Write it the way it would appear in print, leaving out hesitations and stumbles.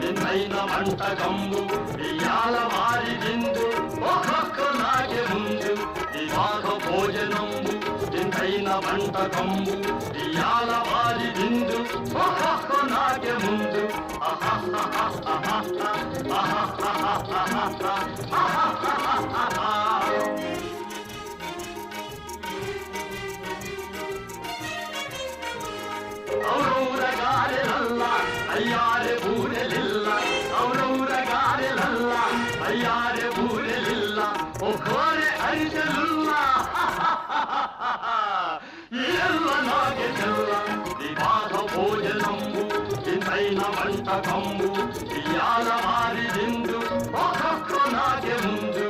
వింతైన వంటకంబు ఇయాల వారి విందు ఒక్కొక్క నాకే ముందు వివాహ భోజనంబు వింతైన వంటకంబు ఇయాల వారి విందు ఒక్కొక్క నాకే ముందు ఔరౌరగారెలల్ల అయ్యారె బూరెలిల్ల ఔరౌరగారెలల్ల అయ్యారె బూరెలిల్ల ఒక్కోరె అరిసెలుల్ల ఎల్ల నాగే చెల్ల వివాహ భోజనంబు వింతైన వంటకంబు ఇయాల వారి విందు ఒక్కొక్క నాగే ముందు